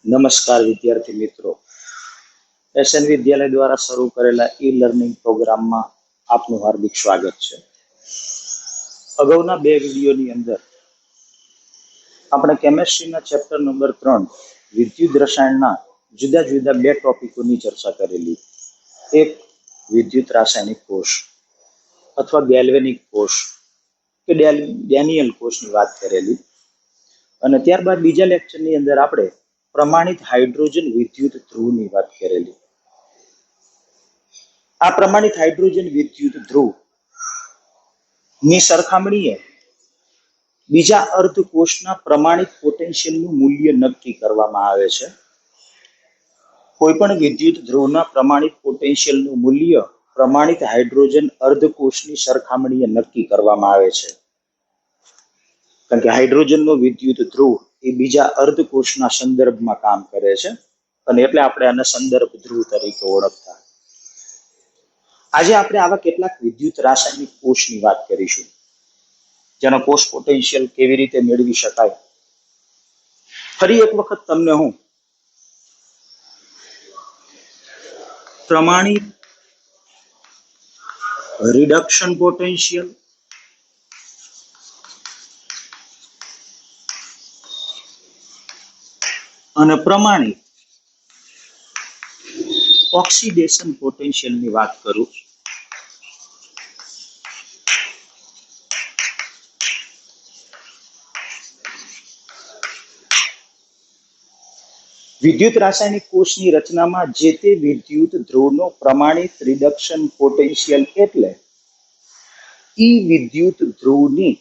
નમસ્કાર વિદ્યાર્થી મિત્રો, એસએન વિદ્યાલય દ્વારા શરૂ કરેલા ઈ લર્નિંગ પ્રોગ્રામમાં આપનું હાર્દિક સ્વાગત છે. અગાઉના બે વિડીયોની અંદર આપણે કેમેસ્ટ્રીના ચેપ્ટર નંબર 3 વિદ્યુત રસાયણના જુદા જુદા બે ટોપિકોની ચર્ચા કરેલી. એક વિદ્યુત રાસાયણિક કોષ અથવા ગેલ્વેનિક કોષ કે ડેનિયલ કોષની વાત કરેલી, અને ત્યારબાદ બીજા લેક્ચરની અંદર આપણે પ્રમાણિત હાઇડ્રોજન વિદ્યુત ધ્રુવની વાત કરેલી. આ પ્રમાણિત હાઇડ્રોજન વિદ્યુત ધ્રુવ ની સરખામણીએ બીજા અર્ધકોષના પ્રમાણિત પોટેન્શિયલનું મૂલ્ય નક્કી કરવામાં આવે છે. કોઈ પણ વિદ્યુત ધ્રુવના પ્રમાણિત પોટેન્શિયલનું મૂલ્ય પ્રમાણિત હાઇડ્રોજન અર્ધકોષની સરખામણીએ નક્કી કરવામાં આવે છે, કારણ કે હાઇડ્રોજનનો વિદ્યુત ધ્રુવ એ બીજા અર્ધકોષના સંદર્ભમાં કામ કરે છે, અને એટલે આપણે આને સંદર્ભ ધ્રુવ તરીકે ઓળખતા. આજે આપણે આવા કેટલાક વિદ્યુત રાસાયણિક કોષની વાત કરીશું, જેનો કોષ પોટેન્શિયલ કેવી રીતે મેળવી શકાય. ફરી એક વખત તમને હું પ્રમાણિત રિડક્શન પોટેન્શિયલ અને પ્રમાણિત ઓક્સિડેશન પોટેન્શિયલની વાત કરું. વિદ્યુત રાસાયણિક કોષની રચનામાં જે તે વિદ્યુત ધ્રુવનો પ્રમાણિત રિડક્શન પોટેન્શિયલ એટલે ઈ વિદ્યુત ધ્રુવની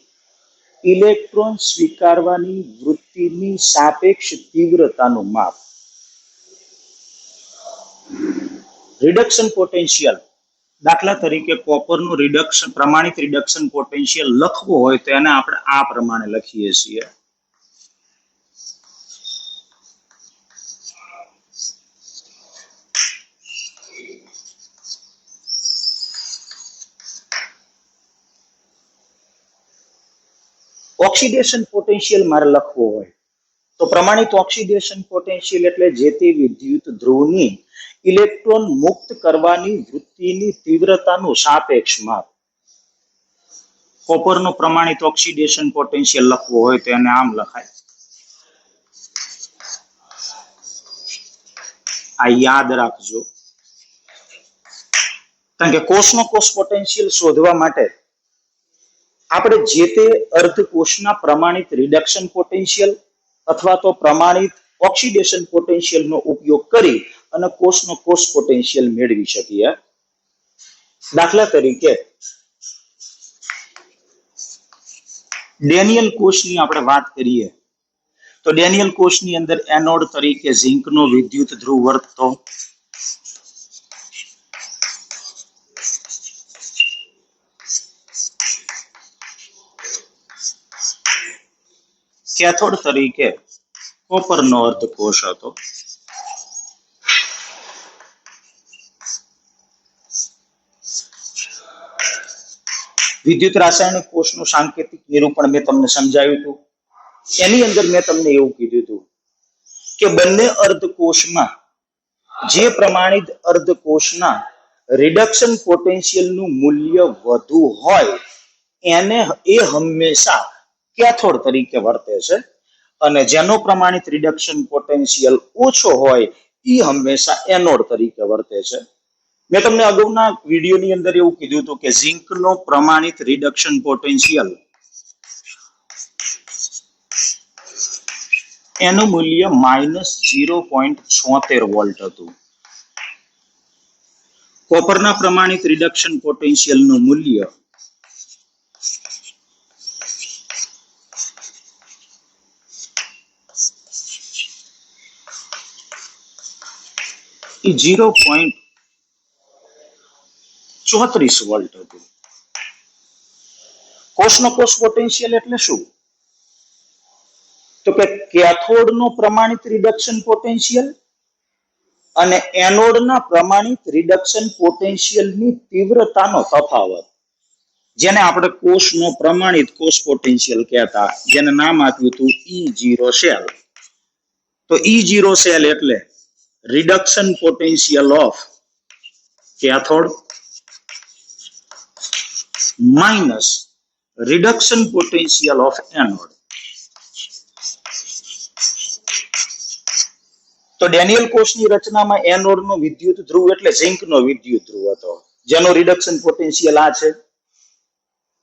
ઇલેક્ટ્રોન સ્વીકારવાની વૃત્તિની સાપેક્ષ તીવ્રતાનું માપ. રિડક્શન પોટેન્શિયલ, દાખલા તરીકે કોપરનું રિડક્શન પ્રમાણિત રિડક્શન પોટેન્શિયલ લખવો હોય તો એને આપણે આ પ્રમાણે લખીએ છીએ. ઓક્સિડેશન પોટેન્શિયલ મારે લખવો હોય તો પ્રમાણિત ઓક્સિડેશન પોટેન્શિયલ એટલે જે તે વિદ્યુત ધ્રુવની ઇલેક્ટ્રોન મુક્ત કરવાની વૃત્તિની તીવ્રતાનું સાપેક્ષ માપ. કોપરનો પ્રમાણિત ઓક્સિડેશન પોટેન્શિયલ લખવો હોય તો એને આમ લખાય. આ યાદ રાખજો, કારણ કે કોષનો કોષ પોટેન્શિયલ શોધવા માટે આપણે જે તે અર્ધકોષના પ્રમાણિત રિડક્શન પોટેન્શિયલ અથવા તો પ્રમાણિત ઓક્સિડેશન પોટેન્શિયલનો ઉપયોગ કરી અને કોષનો કોષ પોટેન્શિયલ મેળવી શકીએ. દાખલા તરીકે ડેનિયલ કોષની આપણે વાત કરીએ તો ડેનિયલ કોષની અંદર એનોડ તરીકે ઝિંકનો વિદ્યુત ધ્રુવ વર્તતો. કેથોડ તરીકે કોપરનો અર્ધકોષ હતો. વિદ્યુત રાસાયણિક કોષનું સાંકેતિક નિરૂપણ મેં તમને સમજાવ્યું હતું. એની અંદર મેં તમને એવું કીધું હતું કે બંને અર્ધકોષમાં જે પ્રમાણિત અર્ધકોષના રિડક્શન પોટેન્શિયલનું મૂલ્ય વધુ હોય એને એ હંમેશા કેથોડ તરીકે વર્તે છે, અને જેનો પ્રમાણિત રિડક્શન પોટેન્શિયલ ઓછો હોય એ હંમેશા એનોડ તરીકે વર્તે છે. મેં તમને અગાઉના વિડીયોની અંદર એવું કીધું હતું કે ઝિંકનો પ્રમાણિત રિડક્શન પોટેન્શિયલ એનું મૂલ્ય -0.76 વોલ્ટ હતું. કોપરના પ્રમાણિત રિડક્શન પોટેન્શિયલનું મૂલ્ય એ 0.34 વોલ્ટ હતું. કોષનો કોષ પોટેન્શિયલ એટલે શું? તો કે કેથોડનો પ્રમાણિત રિડક્શન પોટેન્શિયલ અને એનોડના પ્રમાણિત રિડક્શન પોટેન્શિયલની તીવ્રતાનો તફાવત, જેને આપણે કોષનો પ્રમાણિત કોષ પોટેન્શિયલ કહેતા, જેને નામ આપ્યું હતું E0 શેલ. તો E0 સેલ એટલે reduction potential of cathode minus reduction potential of anode. તો ડેનિયલ કોષની રચનામાં એનોડ નો વિદ્યુત ધ્રુવ એટલે ઝિંક નો વિદ્યુત ધ્રુવ હતો, જેનો રિડક્શન પોટેન્શિયલ આ છે.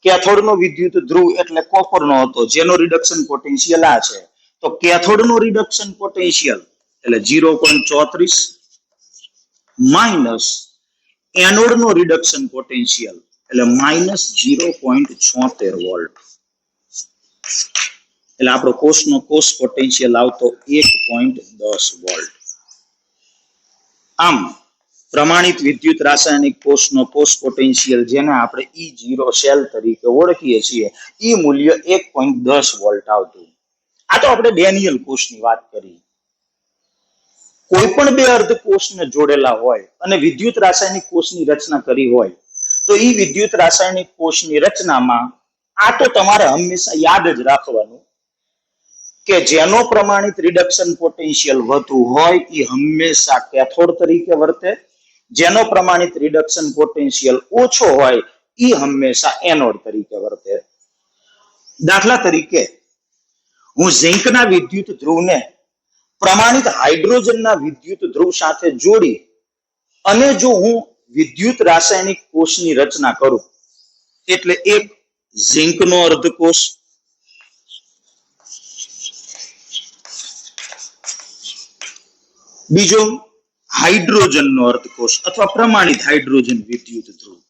કેથોડ નો વિદ્યુત ધ્રુવ એટલે કોપર નો હતો, જેનો રિડક્શન પોટેન્શિયલ આ છે. તો કેથોડ નો રિડક્શન પોટેન્શિયલ એટલે 0.34 માઇનસ એનોડ નો રિડક્શન પોટેન્શિયલ એટલે માઇનસ 0.76 વોલ્ટ. એટલે આપણો કોષનો કોષ પોટેન્શિયલ આવતો 1.10 વોલ્ટ. આમ પ્રમાણિત વિદ્યુત રાસાયણિક કોષનો કોષ પોટેન્શિયલ, જેને આપણે E0 સેલ તરીકે ઓળખીએ છીએ, એ મૂલ્ય 1.10 વોલ્ટ આવતું. આ તો આપણે ડેનિયલ કોષની વાત કરી. કોઈ પણ બે અર્ધ કોષને જોડેલા હોય અને વિદ્યુત રાસાયણિક કોષની રચના કરી હોય, તો એ વિદ્યુત રાસાયણિક કોષની રચનામાં આ તો તમારે હંમેશા યાદ જ રાખવાનું કે જેનો પ્રમાણિત રિડક્શન પોટેન્શિયલ વધુ હોય એ હંમેશા કેથોડ તરીકે વર્તે, જેનો પ્રમાણિત રિડક્શન પોટેન્શિયલ ઓછો હોય એ હંમેશા એનોડ તરીકે વર્તે. દાખલા તરીકે હું ઝિંકના વિદ્યુત ધ્રુવને પ્રમાણિત હાઇડ્રોજનના વિદ્યુત ધ્રુવ સાથે જોડી અને જો હું વિદ્યુત રાસાયણિક કોષની રચના કરું, એટલે એક ઝિંકનો અર્ધકોષ, બીજો હાઇડ્રોજનનો અર્ધકોષ અથવા પ્રમાણિત હાઇડ્રોજન વિદ્યુત ધ્રુવ.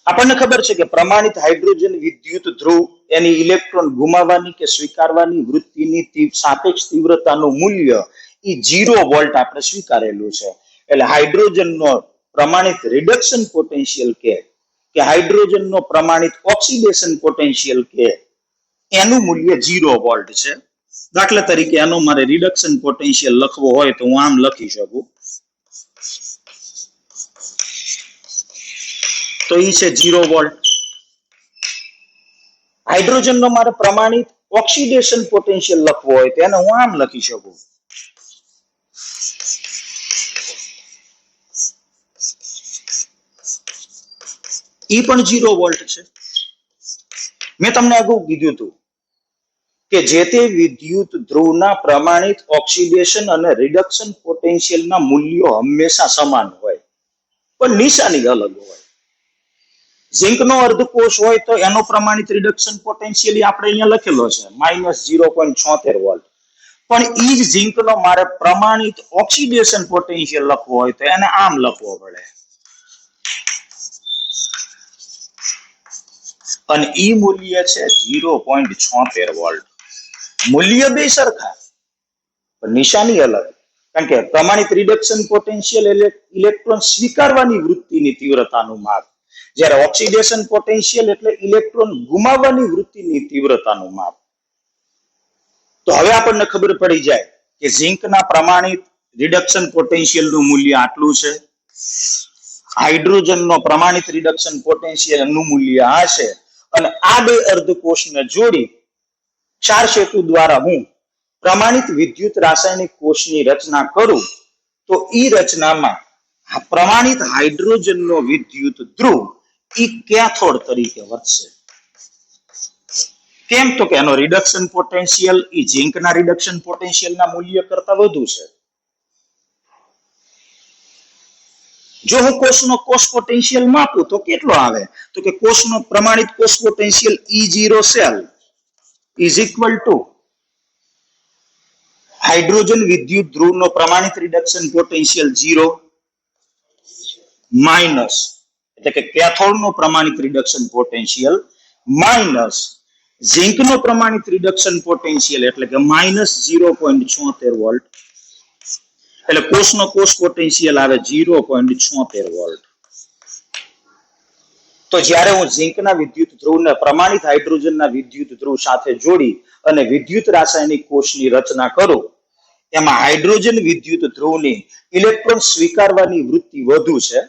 આપણને ખબર છે કે પ્રમાણિત હાઇડ્રોજન વિદ્યુત ધ્રુવ એની ઇલેક્ટ્રોન ગુમાવવાની કે સ્વીકારવાની વૃત્તિની સાપેક્ષ તીવ્રતાનું મૂલ્ય એ 0 વોલ્ટ આપણે સ્વીકારેલું છે. એટલે હાઇડ્રોજનનો પ્રમાણિત રિડક્શન પોટેન્શિયલ કે હાઇડ્રોજનનો પ્રમાણિત ઓક્સિડેશન પોટેન્શિયલ કે એનું મૂલ્ય 0 વોલ્ટ છે. દાખલા તરીકે એનો મારે રિડક્શન પોટેન્શિયલ લખવો હોય તો હું આમ લખી શકું, તો એ છે 0 વોલ્ટ. હાઇડ્રોજનનો મારે પ્રમાણિત ઓક્સિડેશન પોટેન્શિયલ લખવો હોય તો એને હું આમ લખી શકું, એ પણ 0 વોલ્ટ છે. મેં તમને અગાઉ કીધું હતું કે જે તે વિદ્યુત ધ્રુવના પ્રમાણિત ઓક્સિડેશન અને રિડક્શન પોટેન્શિયલના મૂલ્યો હંમેશા સમાન હોય, પણ નિશાની અલગ હોય. ઝિંકનો અર્ધકોષ હોય તો એનો પ્રમાણિત રિડક્શન પોટેન્શિયલ આપણે અહીંયા લખેલો છે -0.76 વોલ્ટ, પણ ઈ જ ઝિંકનો મારે પ્રમાણિત ઓક્સિડેશન પોટેન્શિયલ લખવો હોય તો એને આમ લખવો પડે, અને ઈ મૂલ્ય છે 0.76 વોલ્ટ. મૂલ્ય બે સરખા પણ નિશાની અલગ, કારણ કે પ્રમાણિત રિડક્શન પોટેન્શિયલ એટલે ઇલેક્ટ્રોન સ્વીકારવાની વૃત્તિની તીવ્રતાનું માપ, જ્યારે ઓક્સિડેશન પોટેન્શિયલ એટલે ઇલેક્ટ્રોન ગુમાવવાની વૃત્તિની તીવ્રતાનું માપ. તો હવે આપણને ખબર પડી જાય કે ઝિંકના પ્રમાણિત રિડક્શન પોટેન્શિયલનું મૂલ્ય આટલું છે, હાઇડ્રોજનનો પ્રમાણિત રિડક્શન પોટેન્શિયલનું મૂલ્ય આ છે, અને આ બે અર્ધકોષને જોડી ક્ષાર સેતુ દ્વારા હું પ્રમાણિત વિદ્યુત રાસાયણિક કોષની રચના કરું તો ઈ રચનામાં પ્રમાણિત હાઇડ્રોજનનો વિદ્યુત ધ્રુવ ઈ કેથોડ તરીકે વર્તશે. કેમ? તો કે એનો રિડક્શન પોટેન્શિયલ ઈ ઝિંકના રિડક્શન પોટેન્શિયલના મૂલ્ય કરતા વધુ છે. જો હું કોષનો કોષ પોટેન્શિયલ માપું તો કેટલો આવે? તો કે કોષનો પ્રમાણિત કોષ potential E0 cell is equal to hydrogen વિદ્યુત ધ્રુવનો પ્રમાણિત રિડક્શન પોટેન્શિયલ 0 માઇનસ એટલે કે કેથોડનો પ્રમાણિત રિડક્શન પોટેન્શિયલ માઇનસ ઝિંકનો પ્રમાણિત રિડક્શન પોટેન્શિયલ એટલે કે -0.76 વોલ્ટ. એટલે કોષનો કોષ પોટેન્શિયલ આવે 0.76 વોલ્ટ. તો જ્યારે હું ઝિંકના વિદ્યુત ધ્રુવને પ્રમાણિત હાઇડ્રોજનના વિદ્યુત ધ્રુવ સાથે જોડી અને વિદ્યુત રાસાયણિક કોષની રચના કરું, એમાં હાઇડ્રોજન વિદ્યુત ધ્રુવની ઇલેક્ટ્રોન સ્વીકારવાની વૃત્તિ વધુ છે,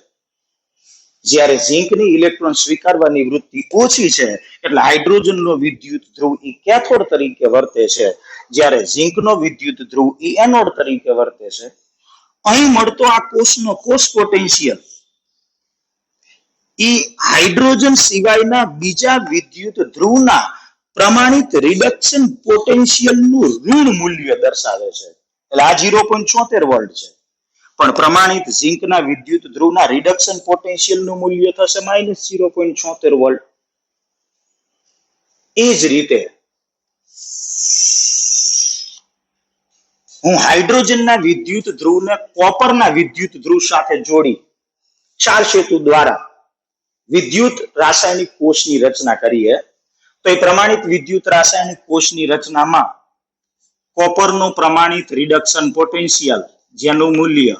જ્યારે ઝીંકની ઇલેક્ટ્રોન સ્વીકારવાની વૃત્તિ ઓછી છે એટલે હાઇડ્રોજનનો વિદ્યુત ધ્રુવ એ કેથોડ તરીકે વર્તે છે, જ્યારે ઝીંકનો વિદ્યુત ધ્રુવ એ એનોડ તરીકે વર્તે છે. અહીં મળતો આ કોષનો કોષ પોટેન્શિયલ એ હાઇડ્રોજન સિવાયના બીજા વિદ્યુત ધ્રુવના પ્રમાણિત રિડક્શન પોટેન્શિયલનું ઋણ મૂલ્ય દર્શાવે છે. એટલે આ 0.76 વોલ્ટ છે, પણ પ્રમાણિત ઝીંકના વિદ્યુત ધ્રુવના રિડક્શન પોટેન્શિયલનું મૂલ્ય થશે -0.76 વોલ્ટ. એ જ રીતે હું હાઇડ્રોજનના વિદ્યુત ધ્રુવને કોપરના વિદ્યુત ધ્રુવ સાથે જોડી ચાર સેતુ દ્વારા વિદ્યુત રાસાયણિક કોષની રચના કરીએ તો એ પ્રમાણિત વિદ્યુત રાસાયણિક કોષની રચનામાં કોપરનું પ્રમાણિત રિડક્શન પોટેન્શિયલ જેનું મૂલ્ય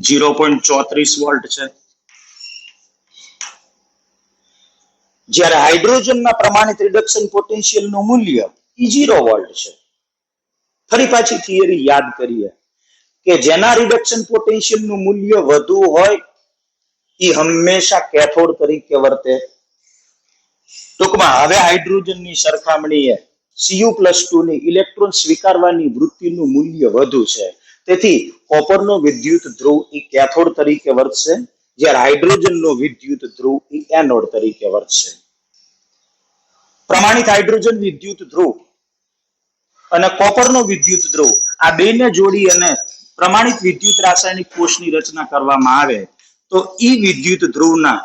0.34 વોલ્ટ છે, જ્યારે હાઇડ્રોજનના પ્રમાણિત રિડક્શન પોટેન્શિયલનું મૂલ્ય 0 વોલ્ટ છે. ફરી પાછી થિયરી યાદ કરીએ કે જેના રિડક્શન પોટેન્શિયલનું મૂલ્ય વધુ હોય એ હંમેશા કેથોડ તરીકે વર્તે. ટૂંકમાં હવે હાઇડ્રોજનની સરખામણીએ Cu+2 ની ઇલેક્ટ્રોન સ્વીકારવાની વૃત્તિનું મૂલ્ય વધુ છે, તેથી કોપરનો વિદ્યુત ધ્રુવ એ કેથોડ તરીકે વર્તશે, જ્યારે હાઇડ્રોજનનો વિદ્યુત ધ્રુવ એ એનોડ તરીકે વર્તશે. પ્રમાણિત હાઇડ્રોજન વિદ્યુત ધ્રુવ અને કોપરનો વિદ્યુત ધ્રુવ આ બેને જોડી અને પ્રમાણિત વિદ્યુત રાસાયણિક કોષની રચના કરવામાં આવે તો ઈ વિદ્યુત ધ્રુવના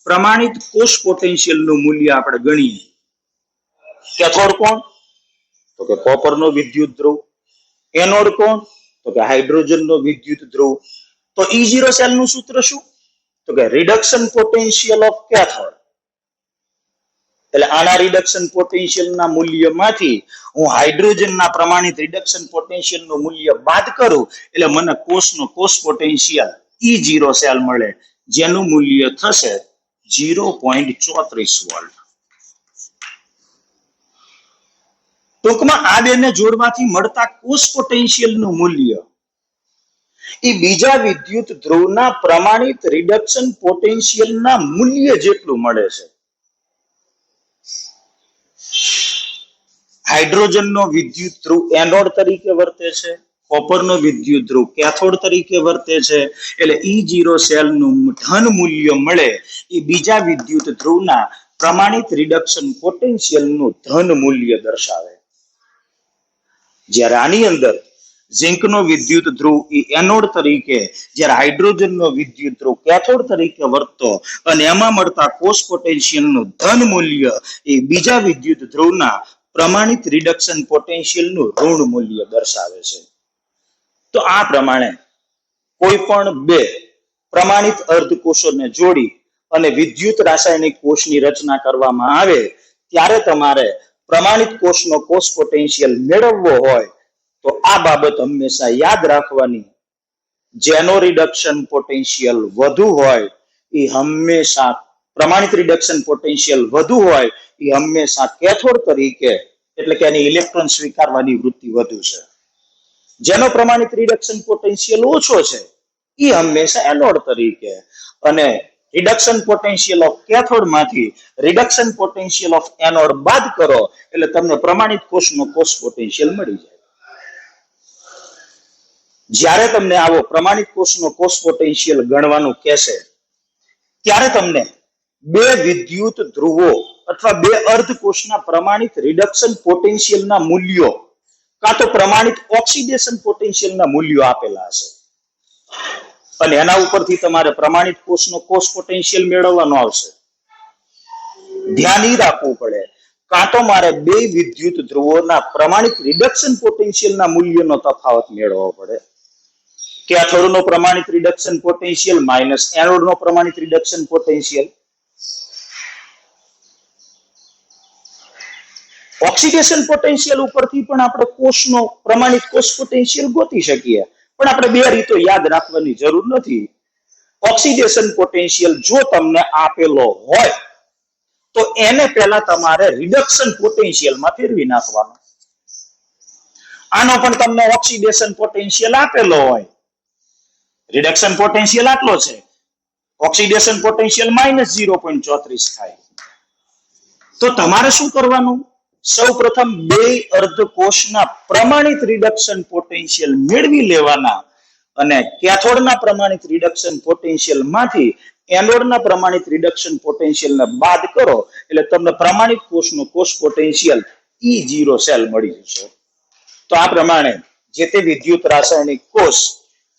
પ્રમાણિત કોષ પોટેન્શિયલનું મૂલ્ય આપણે ગણીએ. કેથોડ કોણ? તો કે કોપરનો વિદ્યુત ધ્રુવ. એનોડ કોણ? તો કે હાઇડ્રોજનનો વિદ્યુત ધ્રુવ. તો E0 સેલનું સૂત્ર શું? તો કે રિડક્શન પોટેન્શિયલ ઓફ કેથોડ. એટલે આના રિડક્શન પોટેન્શિયલના મૂલ્યમાંથી હું હાઇડ્રોજનના પ્રમાણિત રિડક્શન પોટેન્શિયલનું મૂલ્ય બાદ કરું એટલે મને કોષનો કોષ પોટેન્શિયલ E0 સેલ મળે, જેનું મૂલ્ય થશે 0.34 વોલ્ટ. ટૂંકમાં આ બેને જોડવાથી મળતા કોષ પોટેન્શિયલનું મૂલ્ય એ બીજા વિદ્યુત ધ્રુવના પ્રમાણિત રિડક્શન પોટેન્શિયલના મૂલ્ય જેટલું મળે છે. હાઇડ્રોજનનો વિદ્યુત ધ્રુવ એનોડ તરીકે વર્તે છે, કોપરનો વિદ્યુત ધ્રુવ કેથોડ તરીકે વર્તે છે, એટલે E0 સેલનું ધન મૂલ્ય મળે એ બીજા વિદ્યુત ધ્રુવના પ્રમાણિત રિડક્શન પોટેન્શિયલનું ધન મૂલ્ય દર્શાવે. જ્યારે આની અંદર ઝિંકનો વિદ્યુત ધ્રુવ એ એનોડ તરીકે, જ્યારે હાઇડ્રોજનનો વિદ્યુત ધ્રુવ કેથોડ તરીકે વર્તતો અને એમાં મળતા કોષ પોટેન્શિયલનું ધન મૂલ્ય એ બીજા વિદ્યુત ધ્રુવના પ્રમાણિત રિડક્શન પોટેન્શિયલનું ઋણ મૂલ્ય દર્શાવે છે. તો આ પ્રમાણે કોઈ પણ બે પ્રમાણિત અર્ધકોષોને જોડી અને વિદ્યુત રાસાયણિક કોષની રચના કરવામાં આવે ત્યારે તમારે પ્રમાણિત કોષનો કોષ પોટેન્શિયલ મેળવવો હોય તો આ બાબત હંમેશા યાદ રાખવાની. જેનો રિડક્શન પોટેન્શિયલ વધુ હોય એ હંમેશા પ્રમાણિત રિડક્શન પોટેન્શિયલ વધુ હોય એ હંમેશા કેથોડ તરીકે, એટલે કે એની ઇલેક્ટ્રોન સ્વીકારવાની વૃત્તિ વધુ છે. જેનો પ્રમાણિત રિડક્શન પોટેન્શિયલ ઓછો છે એ હંમેશા એનોડ તરીકે, અને રિડક્શન પોટેન્શિયલ ઓફ કેથોડ માંથી રિડક્શન પોટેન્શિયલ ઓફ એનોડ બાદ કરો એટલે તમને પ્રમાણિત કોષનો કોષ પોટેન્શિયલ મળી જાય. જ્યારે તમને આવો પ્રમાણિત કોષનો કોષ પોટેન્શિયલ ગણવાનું કહેશે ત્યારે તમને બે વિદ્યુત ધ્રુવો અથવા બે અર્ધકોષના પ્રમાણિત રિડક્શન પોટેન્શિયલના મૂલ્યો કાં તો પ્રમાણિત ઓક્સિડેશન પોટેન્શિયલના મૂલ્યો આપેલા હશે અને એના ઉપરથી તમારે પ્રમાણિત કોષનો કોષ પોટેન્શિયલ મેળવવાનો આવશે. ધ્યાન એ રાખવું પડે કાં તો મારે બે વિદ્યુત ધ્રુવોના પ્રમાણિત રિડક્શન પોટેન્શિયલના મૂલ્યનો તફાવત મેળવવો પડે. કેથોડનો પ્રમાણિત રિડક્શન પોટેન્શિયલ માઇનસ એનોડનો પ્રમાણિત રિડક્શન પોટેન્શિયલ. ઓક્સિડેશન પોટેન્શિયલ ઉપરથી પણ આપણે કોષનો પ્રમાણિત કોષ પોટેન્શિયલ ગોતી શકીએ, પણ આપણે બે રીતો યાદ રાખવાની જરૂર નથી. ઓક્સિડેશન પોટેન્શિયલ જો તમને આપેલો હોય તો એને પહેલા તમારે રિડક્શન પોટેન્શિયલમાં ફેરવી નાખવાનો. આનો પણ તમને ઓક્સિડેશન પોટેન્શિયલ આપેલો હોય રિડક્શન પોટેન્શિયલ આટલો છે, ઓક્સિડેશન પોટેન્શિયલ -0.34 થાય. તો તમારે શું કરવાનું? સૌ પ્રથમ બે અર્ધકોષના પ્રમાણિત રિડક્શન પોટેન્શિયલ મેળવી લેવાના અને કેથોડના પ્રમાણિત રિડક્શન પોટેન્શિયલ માંથી એનોડના પ્રમાણિત રિડક્શન પોટેન્શિયલને બાદ કરો એટલે તમને પ્રમાણિત કોષનો કોષ પોટેન્શિયલ E0 સેલ મળી જશે. તો આ પ્રમાણે જે તે વિદ્યુત રાસાયણિક કોષ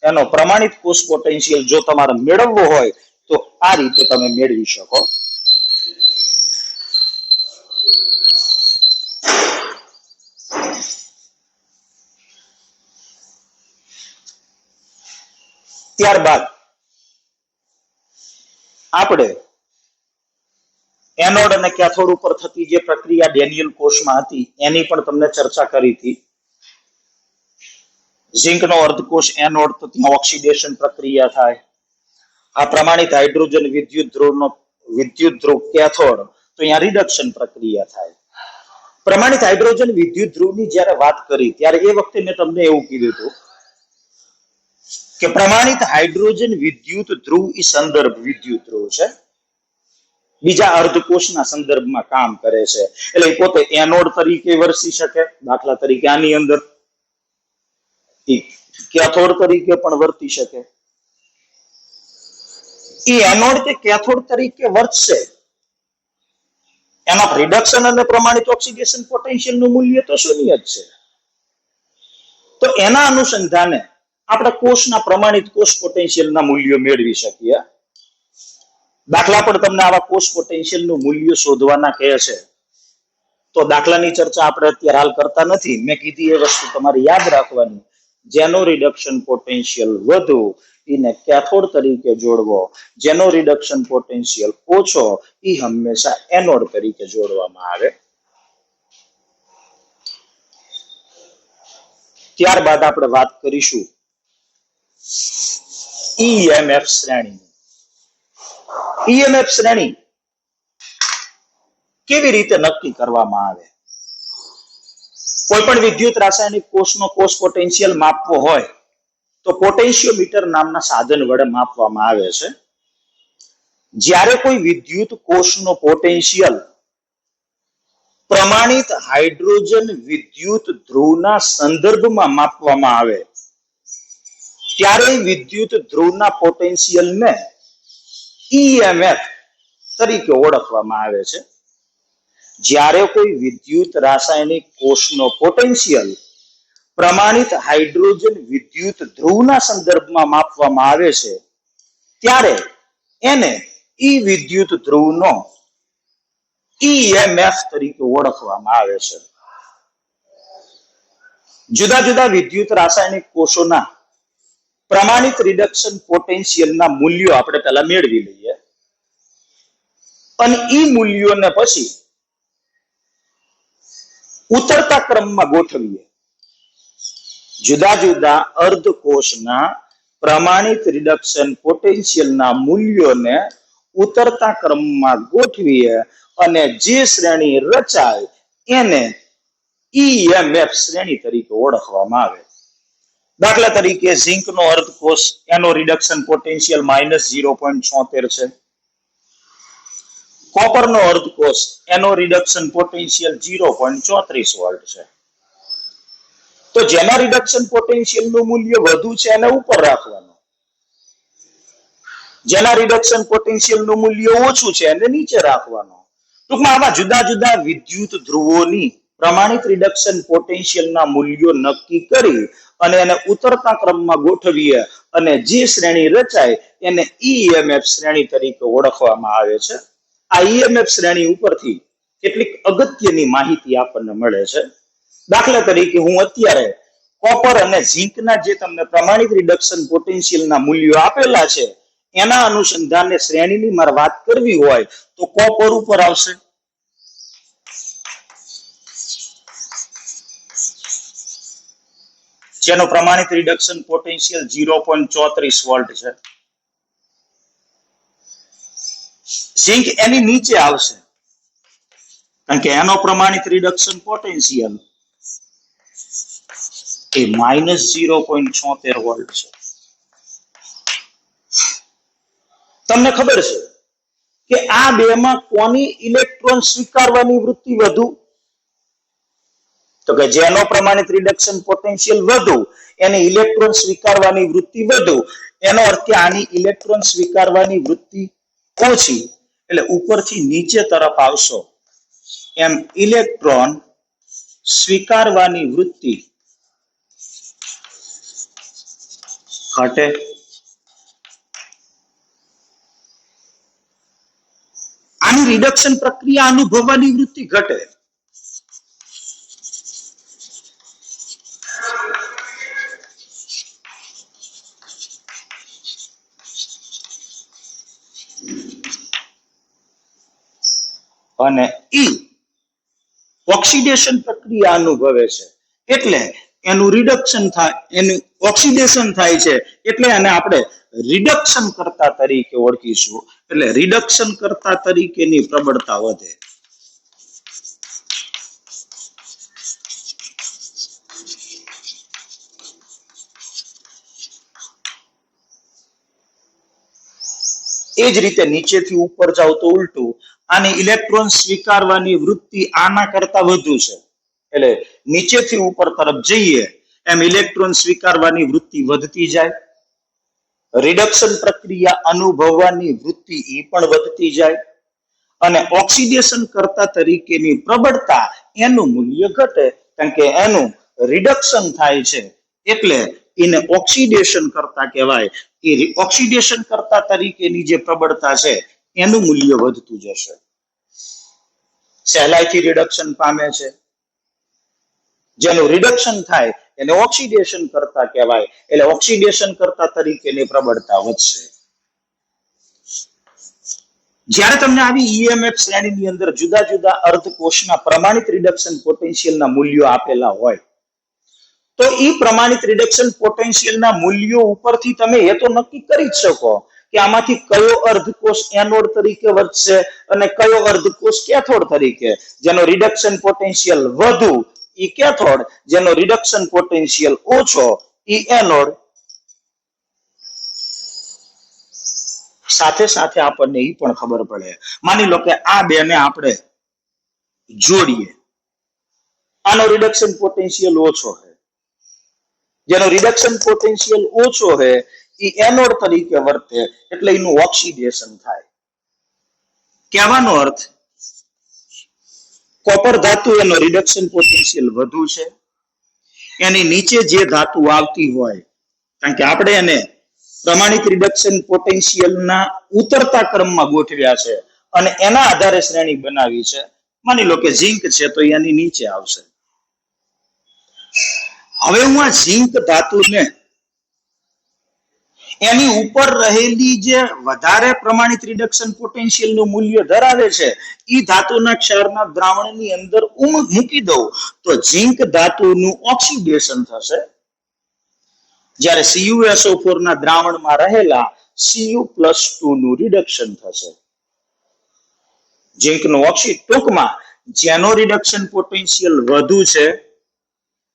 એનો પ્રમાણિત કોષ પોટેન્શિયલ જો તમારે મેળવવો હોય તો આ રીતે તમે મેળવી શકો. ત્યારબાદ આપણે એનોડ અને કેથોડ ઉપર થતી જે પ્રક્રિયા ડેનિયલ કોષમાં હતી એની પણ તમને ચર્ચા કરી હતી. ઝિંકનો અર્ધકોષ એનોડ, તો ત્યાં ઓક્સિડેશન પ્રક્રિયા થાય. આ પ્રમાણિત હાઇડ્રોજન વિદ્યુત ધ્રુવ કેથોડ, તો અહીંયા રિડક્શન પ્રક્રિયા થાય. પ્રમાણિત હાઇડ્રોજન વિદ્યુત ધ્રુવની જ્યારે વાત કરી ત્યારે એ વખતે મેં તમને એવું કીધું હતું કે પ્રમાણિત હાઇડ્રોજન વિદ્યુત ધ્રુવ એ સંદર્ભ વિદ્યુત ધ્રુવ છે, બીજા અર્ધકોષના સંદર્ભમાં કામ કરે છે. એટલે પોતે એનોડ તરીકે વર્તી શકે, દાખલા તરીકે આની અંદર કેથોડ તરીકે પણ વર્તી શકે. એ એનોડ કે કેથોડ તરીકે વર્તશે, એના રિડક્શન અને પ્રમાણિત ઓક્સિડેશન પોટેન્શિયલ નું મૂલ્ય તો શૂન્ય જ છે. તો એના અનુસંધાને આપણે કોષના પ્રમાણિત કોષ પોટેન્શિયલના મૂલ્યો મેળવી શકીએ. દાખલા પર તમને આવા કોષ પોટેન્શિયલનું મૂલ્ય શોધવાના કહે છે તો દાખલાની ચર્ચા આપણે અત્યારે હાલ કરતા નથી. મેં કીધી એ વસ્તુ તમારે યાદ રાખવાની. જેનો રિડક્શન પોટેન્શિયલ વધુ એને કેથોડ તરીકે જોડવો, જેનો રિડક્શન પોટેન્શિયલ ઓછો એ હંમેશા એનોડ તરીકે જોડવામાં આવે. ત્યારબાદ આપણે વાત કરીશું EMF શ્રેણી. EMF શ્રેણી કેવી રીતે નક્કી કરવામાં આવે? કોઈ પણ વિદ્યુત રાસાયણિક કોષનો કોષ પોટેન્શિયલ માપવો હોય તો પોટેન્શિયોમીટર નામના સાધન વડે માપવામાં આવે છે. જ્યારે કોઈ વિદ્યુત કોષનો પોટેન્શિયલ પ્રમાણિત હાઇડ્રોજન વિદ્યુત ધ્રુવના સંદર્ભમાં માપવામાં આવે ત્યારે વિદ્યુત ધ્રુવના પોટેન્શિયલને EMF તરીકે ઓળખવામાં આવે છે. જ્યારે કોઈ વિદ્યુત રાસાયણિક કોષનો પોટેન્શિયલ પ્રમાણિત હાઇડ્રોજન વિદ્યુત ધ્રુવના સંદર્ભમાં માપવામાં આવે છે ત્યારે એને વિદ્યુત ધ્રુવનો EMF તરીકે ઓળખવામાં આવે છે. જુદા જુદા વિદ્યુત રાસાયણિક કોષોના પ્રમાણિત રિડક્શન પોટેન્શિયલના મૂલ્યો આપણે પહેલા મેળવી લઈએ અને એ મૂલ્યોને પછી ઉતરતા ક્રમમાં ગોઠવીએ. જુદા જુદા અર્ધકોષના પ્રમાણિત રિડક્શન પોટેન્શિયલના મૂલ્યોને ઉતરતા ક્રમમાં ગોઠવીએ અને જે શ્રેણી રચાય એને EMF શ્રેણી તરીકે ઓળખવામાં આવે. દાખલા તરીકે ઝિંકનો અર્ધકોષ, એનો રિડક્શન પોટેન્શિયલ -0.76 છે. કોપરનો અર્ધકોષ, એનો રિડક્શન પોટેન્શિયલ 0.34 વોલ્ટ છે. તો જેના રિડક્શન પોટેન્શિયલનું મૂલ્ય વધુ છે એને ઉપર રાખવાનું, જેના રિડક્શન પોટેન્શિયલનું મૂલ્ય ઓછું છે એને નીચે રાખવાનું. ટૂંકમાં આવા જુદા જુદા વિદ્યુત ધ્રુવોની પ્રમાણિત રિડક્શન પોટેન્શિયલના મૂલ્યો નક્કી કરી અને એને ઉતરતા ક્રમમાં ગોઠવીએ અને જે શ્રેણી રચાય એને EMF શ્રેણી તરીકે ઓળખવામાં આવે છે. આ EMF શ્રેણી ઉપરથી કેટલીક અગત્યની માહિતી આપણને મળે છે. દાખલા તરીકે હું અત્યારે કોપર અને ઝિંકના જે તમને પ્રમાણિત રિડક્શન પોટેન્શિયલના મૂલ્યો આપેલા છે એના અનુસંધાને શ્રેણીની મારે વાત કરવી હોય તો કોપર ઉપર આવશે. જેનો પ્રમાણિત રિડક્શન પોટેન્શિયલ 0.34 વોલ્ટ છે. ઝિંક એની નીચે આવશે કારણ કે એનો પ્રમાણિત રિડક્શન પોટેન્શિયલ એ -0.76 વોલ્ટ છે. તમને ખબર છે કે આ બેમાં કોની ઇલેક્ટ્રોન સ્વીકારવાની વૃત્તિ વધુ? તો કે જેનો પ્રમાણિત રિડક્શન પોટેન્શિયલ વધુ એની ઇલેક્ટ્રોન સ્વીકારવાની વૃત્તિ વધુ. એનો અર્થ કે આની ઇલેક્ટ્રોન સ્વીકારવાની વૃત્તિ ઓછી. એટલે ઉપરથી નીચે તરફ આવશો એમ ઇલેક્ટ્રોન સ્વીકારવાની વૃત્તિ ઘટે. આની રિડક્શન પ્રક્રિયા અનુભવવાની વૃત્તિ ઘટે. અને ઈ ઓક્સિડેશન પ્રક્રિયા અનુભવે છે એટલે એનું રિડક્શન થાય, એનું ઓક્સિડેશન થાય છે એટલે એને આપણે રિડક્શન કરતા તરીકે ઓળખીશું. એટલે રિડક્શન કરતા તરીકેની પ્રબળતા વધે. એ જ રીતે નીચેથી ઉપર જાવ તો ઉલટું. આની ઇલેક્ટ્રોન સ્વીકારવાની વૃત્તિ આના કરતા વધુ છે. એટલે નીચેથી ઉપર તરફ જઈએ એમ ઇલેક્ટ્રોન સ્વીકારવાની વૃત્તિ વધતી જાય. રિડક્શન પ્રક્રિયા અનુભવવાની વૃત્તિ એ પણ વધતી જાય. અને ઓક્સિડેશન કરતા તરીકેની પ્રબળતા એનું મૂલ્ય ઘટે, કારણ કે એનું રિડક્શન થાય છે એટલે એને ઓક્સિડેશન કરતા કહેવાય. એ ઓક્સિડેશન કરતા તરીકેની જે પ્રબળતા છે એનું મૂલ્ય વધતું જશે. સહેલાઈથી રિડક્શન પામે છે. જેનું રિડક્શન થાય એને ઓક્સિડેશન કરતા કહેવાય. એટલે ઓક્સિડેશન કરતા તરીકેની પ્રબળતા વધશે. જ્યારે તમને આવી ઈએમએફ શ્રેણીની અંદર જુદા જુદા અર્ધકોષના પ્રમાણિત રિડક્શન પોટેન્શિયલના મૂલ્યો આપેલા હોય તો એ પ્રમાણિત રિડક્શન પોટેન્શિયલના મૂલ્યો ઉપરથી તમે એ તો નક્કી કરી જ શકો કે આમાંથી કયો અર્ધકોષ એનોડ તરીકે વર્તશે અને કયો અર્ધકોષ કેથોડ તરીકે. જેનો રિડક્શન પોટેન્શિયલ વધુ એ કેથોડ, જેનો રિડક્શન પોટેન્શિયલ ઓછો એ એનોડ. સાથે સાથે આપણને એ પણ ખબર પડે, માની લો કે આ બેને આપણે જોડીએ, આનો રિડક્શન પોટેન્શિયલ ઓછો છે, જેનો રિડક્શન પોટેન્શિયલ ઓછો છે એ એનોડ તરીકે વર્તે એટલે એનું ઓક્સિડેશન થાય. કહેવાનો અર્થ કોપર ધાતુ એનો રિડક્શન પોટેન્શિયલ વધુ છે, એની નીચે જે ધાતુ આવતી હોય, કારણ કે આપણે એને પ્રમાણિત રિડક્શન પોટેન્શિયલના ઉતરતા ક્રમમાં ગોઠવ્યા છે અને એના આધારે શ્રેણી બનાવી છે. માની લો કે ઝિંક છે તો એની નીચે આવશે. હવે હું આ ઝિંક ધાતુને એની ઉપર રહેલી જે વધારે પ્રમાણિત રિડક્શન પોટેન્શિયલ નું મૂલ્ય ધરાવે છે એ ધાતુના ક્ષારના દ્રાવણની અંદર મૂકી દઉં તો ઝિંક ધાતુનું ઓક્સિડેશન થશે. જ્યારે CuSO4 ના દ્રાવણમાં રહેલા Cu+2 નું રિડક્શન થશે. ઝિંકનું ઓક્સિડ, ટૂંકમાં જેનો રિડક્શન પોટેન્શિયલ વધુ છે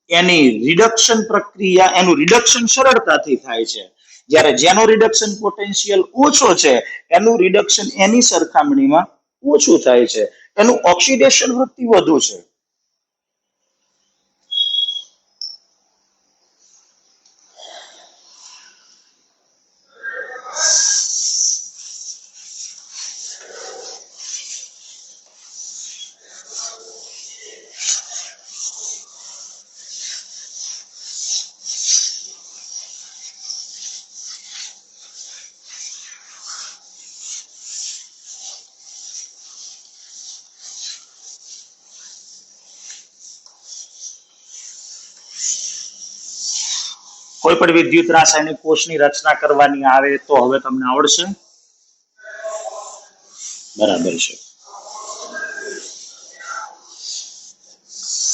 એની રિડક્શન પ્રક્રિયા, એનું રિડક્શન સરળતાથી થાય છે. જ્યારે જેનો રિડક્શન પોટેન્શિયલ ઓછો છે એનું રિડક્શન એની સરખામણીમાં ઓછું થાય છે. એનું ઓક્સિડેશન વૃત્તિ વધુ છે. કોઈ પણ વિદ્યુત રાસાયણિક કોષની રચના કરવાની આવે તો હવે તમને આવડશે? બરાબર છે.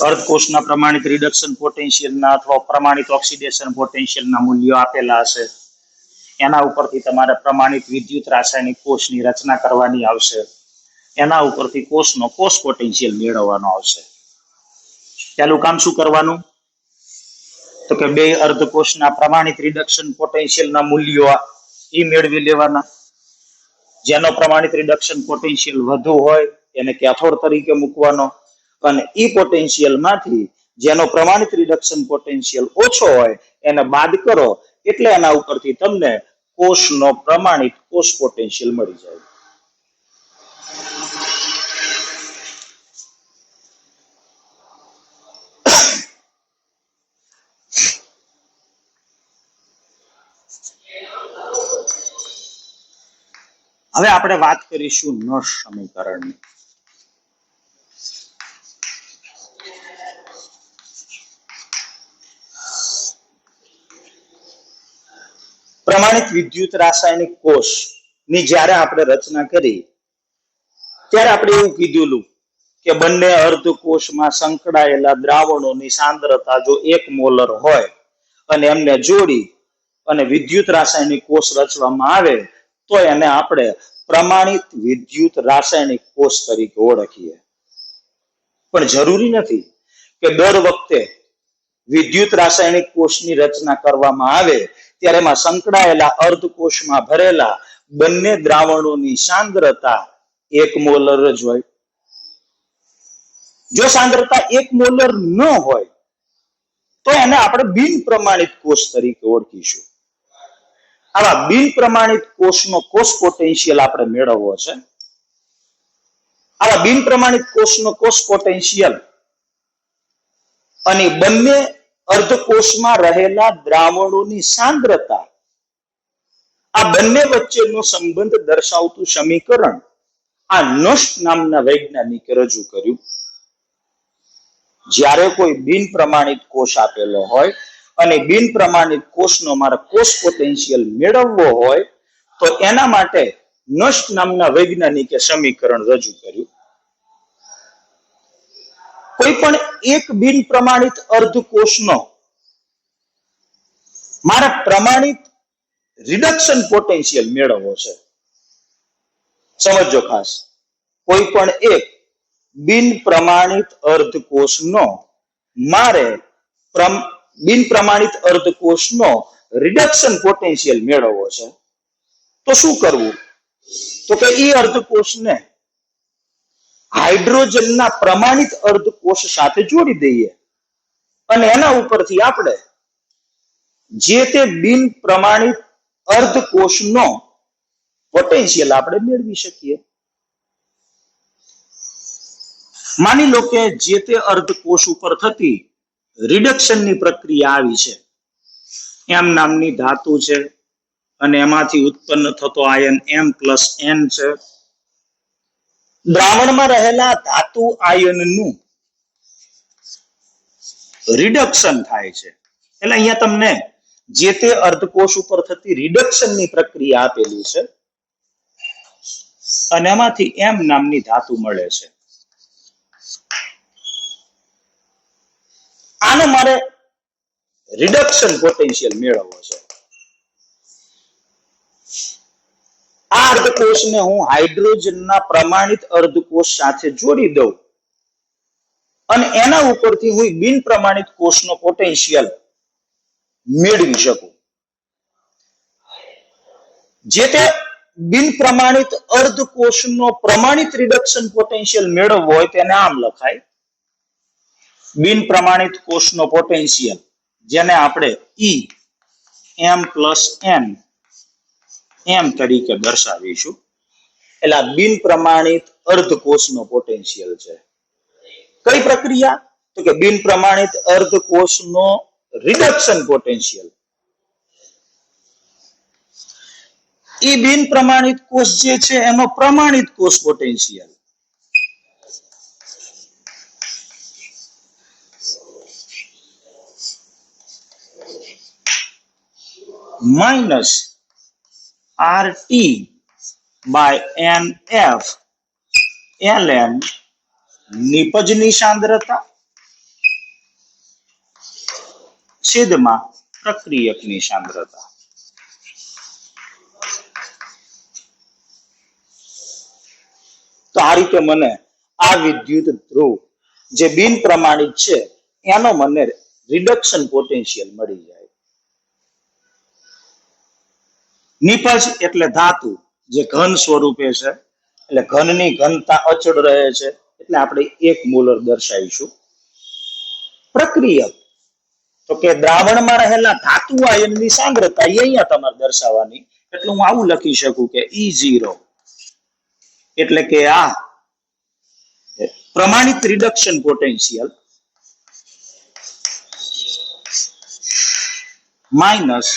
અર્ધકોષના પ્રમાણિત રિડક્શન પોટેન્શિયલના અથવા પ્રમાણિત ઓક્સિડેશન પોટેન્શિયલના મૂલ્યો આપેલા હશે. એના ઉપરથી તમારે પ્રમાણિત વિદ્યુત રાસાયણિક કોષની રચના કરવાની આવશે. એના ઉપરથી કોષનો કોષ પોટેન્શિયલ મેળવવાનો આવશે. પહેલું કામ શું કરવાનું? તો કે બે અર્ધકોષના પ્રમાણિત રિડક્શન પોટેન્શિયલના મૂલ્યો એ મેળવી લેવાના. જેનો પ્રમાણિત રિડક્શન પોટેન્શિયલ વધુ હોય એને કેથોડ તરીકે મૂકવાનો, અને ઈ પોટેન્શિયલ માંથી જેનો પ્રમાણિત રિડક્શન પોટેન્શિયલ ઓછો હોય એને બાદ કરો એટલે એના ઉપરથી તમને કોષનો પ્રમાણિત કોષ પોટેન્શિયલ મળી જાય. હવે આપણે વાત કરીશું નોશ સમીકરણની. પ્રમાણિત વિદ્યુત રાસાયણિક કોષ ની જ્યારે આપણે રચના કરી ત્યારે આપણે એવું કીધું કે બંને અર્ધકોષમાં સંકળાયેલા દ્રાવણોની સાંદ્રતા જો 1 મોલર હોય અને એમને જોડી અને વિદ્યુત રાસાયણિક કોષ રચવામાં આવે તો એને આપણે પ્રમાણિત વિદ્યુત રાસાયણિક કોષ તરીકે ઓળખીએ. પણ જરૂરી નથી કે દર વખતે વિદ્યુત રાસાયણિક કોષની રચના કરવામાં આવે ત્યારે એમાં સંકળાયેલા અર્ધકોષમાં ભરેલા બંને દ્રાવણોની સાંદ્રતા 1 મોલર જ હોય. જો સાંદ્રતા 1 મોલર ન હોય તો એને આપણે બિન પ્રમાણિત કોષ તરીકે ઓળખીશું. આવા બિન પ્રમાણિત કોષનો કોષ પોટેન્શિયલ આપણે મેળવવો છે. આવા બિન પ્રમાણિત કોષનો કોષ પોટેન્શિયલ અને બંને અર્ધકોષમાં રહેલા દ્રાવણોની સાંદ્રતા આ બંને વચ્ચેનો સંબંધ દર્શાવતું સમીકરણ આ નોશ નામના વૈજ્ઞાનિકે રજૂ કર્યું. જ્યારે કોઈ બિન પ્રમાણિત કોષ આપેલો હોય અને બિન પ્રમાણિત કોષનો મારે કોષ પોટેન્શિયલ મેળવવો હોય તો એના માટે નોશ નામના વૈજ્ઞાનિકે સમીકરણ રજૂ કર્યું. કોઈ પણ એક બિન પ્રમાણિત અર્ધકોષનો મારે પ્રમાણિત રિડક્શન પોટેન્શિયલ મેળવવો છે. સમજો ખાસ, કોઈ પણ એક બિન પ્રમાણિત અર્ધકોષનો મારે બિન પ્રમાણિત અર્ધકોષનો રિડક્શન પોટેન્શિયલ મેળવવો છે તો શું કરવું? તો કે એ અર્ધકોષને હાઇડ્રોજનના પ્રમાણિત અર્ધકોષ સાથે જોડી દઈએ અને એના ઉપરથી આપણે જે તે બિન પ્રમાણિત અર્ધકોષનો પોટેન્શિયલ આપણે મેળવી શકીએ. માની લો કે જે તે અર્ધકોષ ઉપર થતી રિડક્શનની પ્રક્રિયા આવી છે. એમ નામની ધાતુ છે અને એમાંથી ઉત્પન્ન થતો આયન M+N છે. દ્રાવણમાં રહેલા ધાતુ આયનનું રિડક્શન થાય છે. એટલે અહીંયા તમને જે તે અર્ધકોષ ઉપર થતી રિડક્શનની પ્રક્રિયા આપેલી છે અને એમાંથી M નામની ધાતુ મળે છે. આનો મારે રિડક્શન પોટેન્શિયલ મેળવવો છે. આ અર્ધકોષને હું હાઇડ્રોજનના પ્રમાણિત અર્ધકોષ સાથે જોડી દઉં અને એના ઉપરથી હું બિન પ્રમાણિત કોષનો પોટેન્શિયલ મેળવી શકું. જે તે બિન પ્રમાણિત અર્ધકોષનો પ્રમાણિત રિડક્શન પોટેન્શિયલ મેળવવો હોય તેને આમ લખાય: બિન પ્રમાણિત કોષનો પોટેન્શિયલ, જેને આપણે E M+N તરીકે દર્શાવીશું. એટલે બિન પ્રમાણિત અર્ધકોષનો પોટેન્શિયલ છે. કઈ પ્રક્રિયા? તો કે બિન પ્રમાણિત અર્ધકોષનો રિડક્શન પોટેન્શિયલ. એ બિન પ્રમાણિત કોષ જે છે એનો પ્રમાણિત કોષ પોટેન્શિયલ. માઇનસ RT/NF ln નિપજની સાંદ્રતા છેદમાં પ્રક્રિયકની સાંદ્રતા. તો આ રીતે મને આ વિદ્યુત ધ્રુવ જે બિન પ્રમાણિત છે એનો મને રિડક્શન પોટેન્શિયલ મળી જાય. નિપજ એટલે ધાતુ, જે ઘન સ્વરૂપે છે, એટલે ઘનની ઘનતા અચળ રહે છે, એટલે આપણે 1 મોલર દર્શાવીશું. પ્રક્રિયક તો કે દ્રાવણમાં રહેલા ધાતુ આયનની સાંદ્રતા અહીંયા તમારે દર્શાવવાની, એટલે હું આવું લખી શકું કે E0 એટલે કે આ પ્રમાણિત reduction potential minus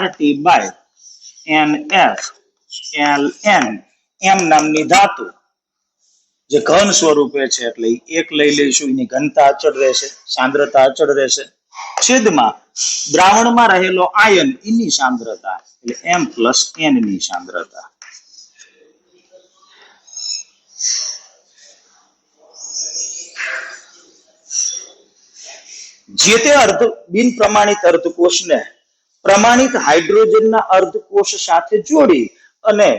RT by NF LN એમ નામની ધાતુ જે ઘન સ્વરૂપે છે, એટલે 1 લઈ લઈશું, એની ઘનતા અચળ રહેશે, સાંદ્રતા અચળ રહેશે, છેદમાં દ્રાવણમાં રહેલો આયન એની સાંદ્રતા એટલે M પ્લસ N ની સાંદ્રતા. જે તે બિન પ્રમાણિત અર્ધકોષને પ્રમાણિત હાઇડ્રોજનના અર્ધકોષ સાથે જોડી અને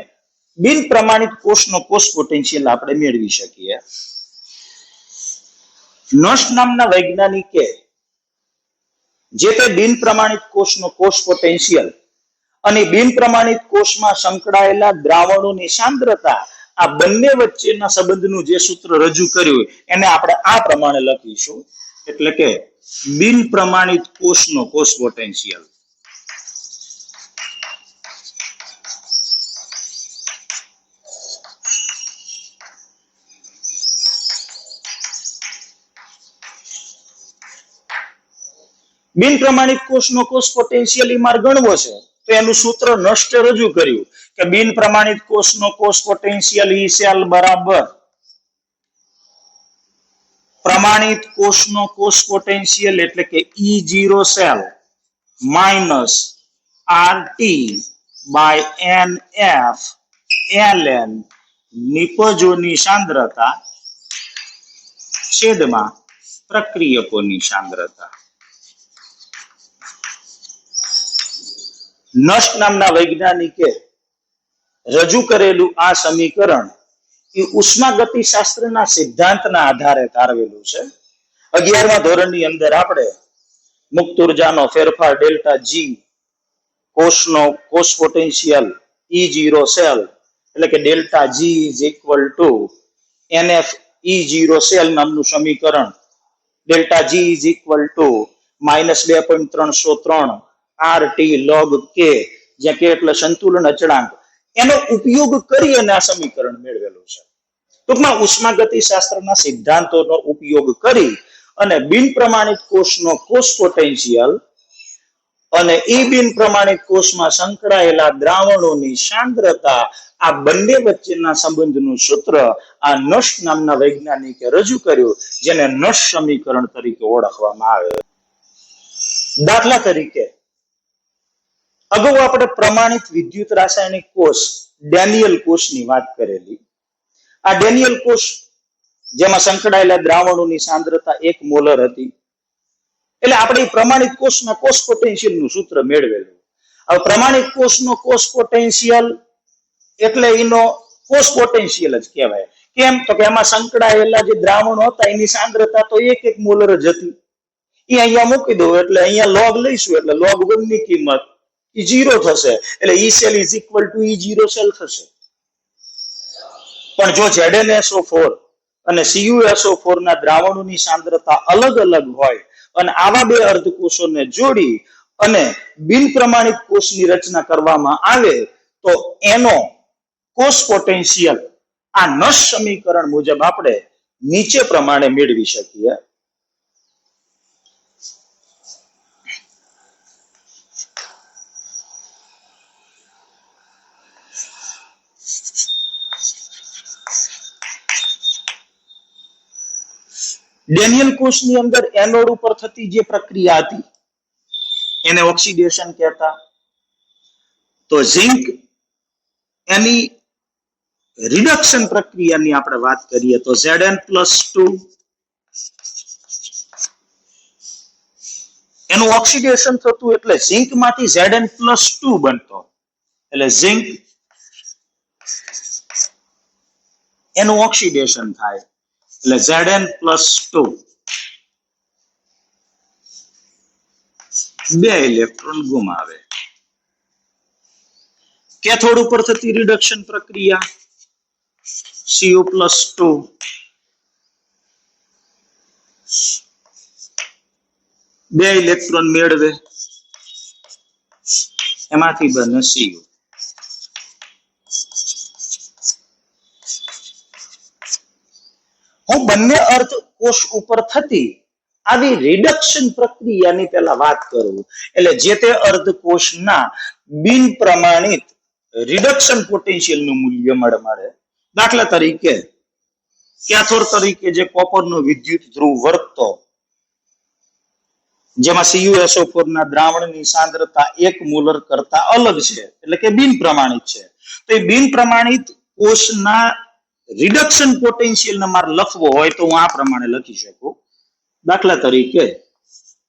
બિન પ્રમાણિત કોષનો કોષ પોટેન્શિયલ આપણે મેળવી શકીએ. નર્સ નામના વૈજ્ઞાનિકે જે તે બિન પ્રમાણિત કોષનો કોષ પોટેન્શિયલ અને બિન પ્રમાણિત કોષમાં સંકળાયેલા દ્રાવણોની સાંદ્રતા આ બંને વચ્ચેના સંબંધનું જે સૂત્ર રજૂ કર્યું એને આપણે આ પ્રમાણે લખીશું, એટલે કે બિન પ્રમાણિત કોષનો કોષ પોટેન્શિયલ બિન પ્રમાણિત કોષનો કોષ પોટેન્શિયલ માર ગણવો છે, તો એનું સૂત્ર નષ્ટ રજૂ કર્યું કે બિન પ્રમાણિત કોષનો કોષ પોટેન્શિયલ E સેલ બરાબર પ્રમાણિત કોષનો કોષ પોટેન્શિયલ એટલે કે E0 cell minus RT by NF LN નિપજોની સાંદ્રતા છેદમાં પ્રક્રિયકોની સાંદ્રતા. નષ્ટ નામના વૈજ્ઞાનિકે રજૂ કરેલું આ સમીકરણ એ ઉષ્માગતિશાસ્ત્રના સિદ્ધાંતના આધારે તારવેલું છે. 11મા ધોરણની અંદર આપણે મુક્ત ઉર્જાનો ફેરફાર ડેલ્ટા G કોષનો કોષ પોટેન્શિયલ E0 સેલ એટલે કે delta G is equal to NF E0 cell નામનું સમીકરણ delta G is equal to -2.303 RT log K, જ્યાં K એટલે સંતુલન અચળાંક, એનો ઉપયોગ કરી અને આ સમીકરણ મેળવેલું છે. ટૂંકમાં ઉષ્માગતિશાસ્ત્રના સિદ્ધાંતોનો ઉપયોગ કરી અને બિન પ્રમાણિત કોષનો કોષ પોટેન્શિયલ અને ઈ બિન પ્રમાણિત કોષમાં સંકળાયેલા દ્રાવણોની સાંદ્રતા આ બંને વચ્ચેના સંબંધનું સૂત્ર આ નશ નામના વૈજ્ઞાનિકે રજૂ કર્યું, જેને નશ સમીકરણ તરીકે ઓળખવામાં આવે. દાખલા તરીકે અગાઉ આપણે પ્રમાણિત વિદ્યુત રાસાયણિક કોષ ડેનિયલ કોષની વાત કરેલી. આ ડેનિયલ કોષ જેમાં સંકળાયેલા દ્રાવણોની સાંદ્રતા 1 મોલર હતી, એટલે આપણે પ્રમાણિત કોષના કોષ પોટેન્શિયલનું સૂત્ર મેળવેલું. હવે પ્રમાણિત કોષનો કોષ પોટેન્શિયલ એટલે એનો કોષ પોટેન્શિયલ જ કહેવાય. કેમ? તો કે એમાં સંકળાયેલા જે દ્રાવણો હતા એની સાંદ્રતા તો 1 મોલર જ હતી. એ અહીંયા મૂકી દો એટલે અહીંયા લોગ લઈશું એટલે log 1 ની કિંમત એ 0 થશે, એટલે E cell is equal to E0 cell થશે. પણ જો ZnSO4 અને CuSO4 ના દ્રાવણોની સાંદ્રતા અલગ અલગ હોય અને આવા બે અર્ધકોષોને જોડી અને બિન પ્રમાણિત કોષની રચના કરવામાં આવે તો એનો કોષ પોટેન્શિયલ આ નશ સમીકરણ મુજબ આપણે નીચે પ્રમાણે મેળવી શકીએ. ડેનિયલ કોષની અંદર એનોડ ઉપર થતી જે પ્રક્રિયા હતી એને ઓક્સિડેશન કહેતા. તો ઝિંક એની રિડક્શન પ્રક્રિયાની આપણે વાત કરીએ તો Zn+2 એનું ઓક્સિડેશન થતું એટલે ઝિંક માંથી Zn+2 બનતો, એટલે ઝિંક એનું ઓક્સિડેશન થાય એટલે Zn+2 2 ઇલેક્ટ્રોન ગુમાવે. કેથોડ ઉપર થતી રિડક્શન પ્રક્રિયા Cu+2 બે ઇલેક્ટ્રોન મેળવે, એમાંથી બને Cu. હું બંને અર્ધ કોષ ઉપર થતી આવી રિડક્શન પ્રક્રિયાની પહેલા વાત કરું, એટલે જે તે અર્ધ કોષના બિન પ્રમાણિત રિડક્શન પોટેન્શિયલ નું મૂલ્ય મળે. દાખલા તરીકે કેથોડ તરીકે જે કોપરનો વિદ્યુત ધ્રુવ વર્તતો, જેમાં CuSO4 ના દ્રાવણની સાંદ્રતા 1 મોલર કરતા અલગ છે, એટલે કે બિન પ્રમાણિત છે. તો એ બિન પ્રમાણિત કોષના રિડક્શન પોટેન્શિયલ ને મારે લખવો હોય તો હું આ પ્રમાણે લખી શકું. દાખલા તરીકે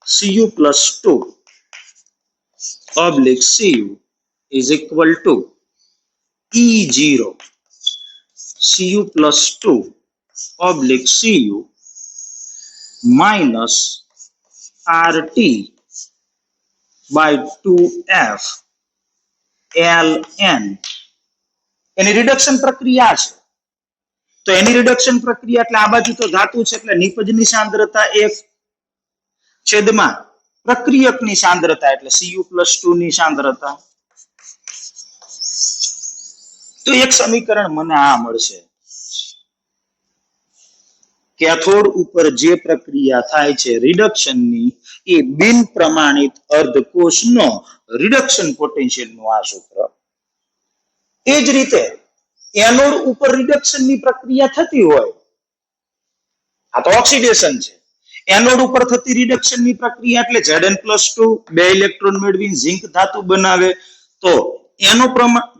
Cu+2 oblique Cu is equal to E0 Cu+2 oblique Cu minus RT by 2F ln. Any reduction પ્રક્રિયા છે. તો એની રિડક્શન પ્રક્રિયા એટલે આ બાજુ તો ધાતુ છે એટલે નિપજની સાંદ્રતા 1 છેદમાં પ્રક્રિયકની સાંદ્રતા એટલે Cu+2 ની સાંદ્રતા. તો એક સમીકરણ મને આ મળશે. કેથોડ ઉપર જે પ્રક્રિયા થાય છે રિડક્શનની, એ બિન પ્રમાણિત અર્ધકોષનો રિડક્શન પોટેન્શિયલ નું આ સૂત્ર. એ જ રીતે એનોડ ઉપર રિડક્શનની પ્રક્રિયા થતી હોય, આ તો ઓક્સિડેશન છે. એનોડ ઉપર થતી રિડક્શનની પ્રક્રિયા એટલે Zn+2 બે ઇલેક્ટ્રોન મેળવીને ઝિંક ધાતુ બનાવે. તો એનો